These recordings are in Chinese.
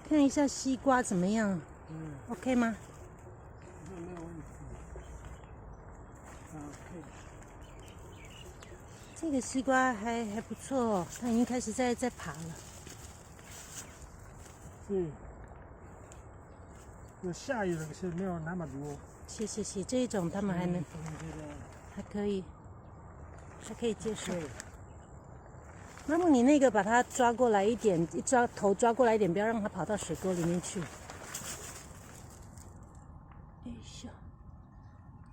看一下西瓜怎么样？OK 吗？没有问题。OK。这个西瓜还不错哦，它已经开始在爬了。对。有下雨了，是没有那么多。谢，这一种他们还能，还可以接受。那么你那个把它抓过来一点，头抓过来一点，不要让它跑到水沟里面去。哎呦，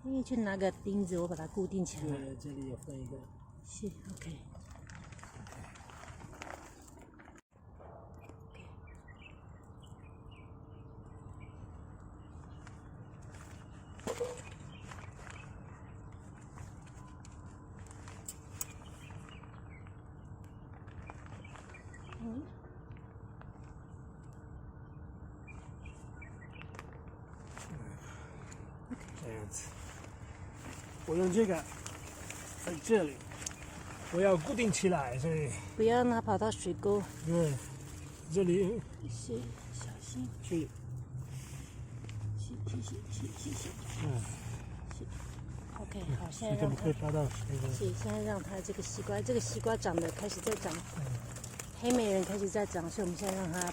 你去拿个钉子，我把它固定起来。对，这里也分一个。是 OK。这样子，我用这个在这里，我要固定起来，所以不要让它跑到水沟。对，这里是，小心。去，是。OK， 好，现在怎么让它可以爬到水沟？是，现在让它这个西瓜长得开始在长，黑美人开始在长，所以我们现在让它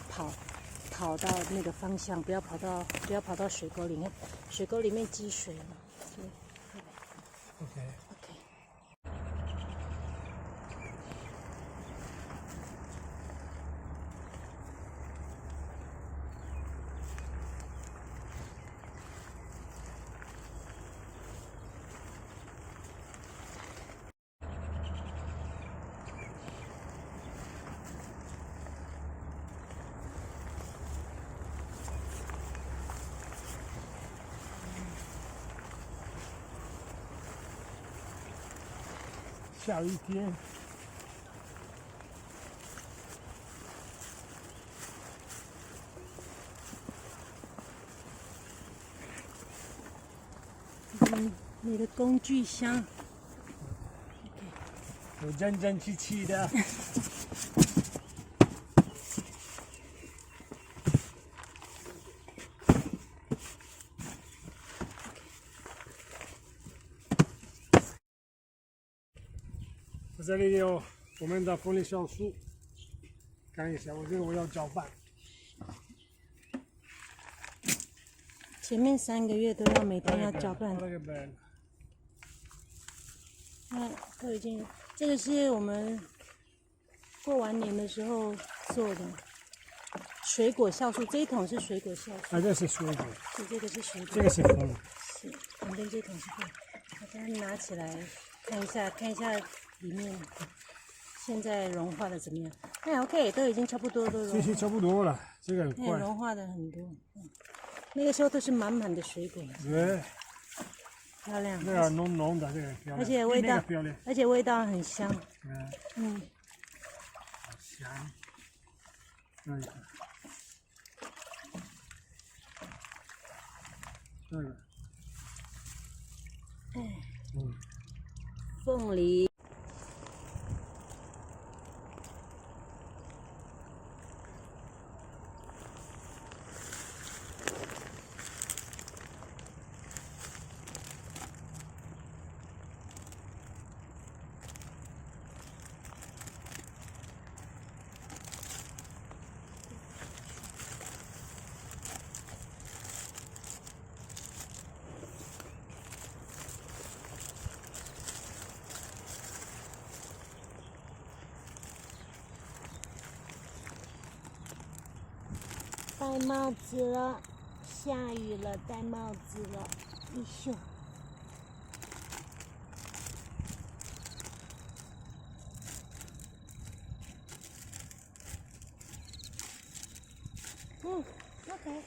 跑到那个方向，不要跑到水沟里面，水沟里面积水了。对 OK。下雨天，你的工具箱，有整齐的。这里有我们的凤梨酵素，看一下，我要搅拌。前面3个月都要每天要搅拌。都已经，这个是我们过完年的时候做的水果酵素，这一桶是水果酵素。啊，这是水果。是这个是水果。这个是粉。是，旁边这桶是粉。我把它拿起来看一下里面现在融化的怎么样？哎 ，OK， 都已经差不多了。这些差不多了，这个很快。融化的很多。那个时候都是满满的水果。对。漂亮。那个浓的，这个漂亮。而且味道很香。好香。这个。这个。凤梨。戴帽子了，下雨了，戴帽子了，哎呦！OK。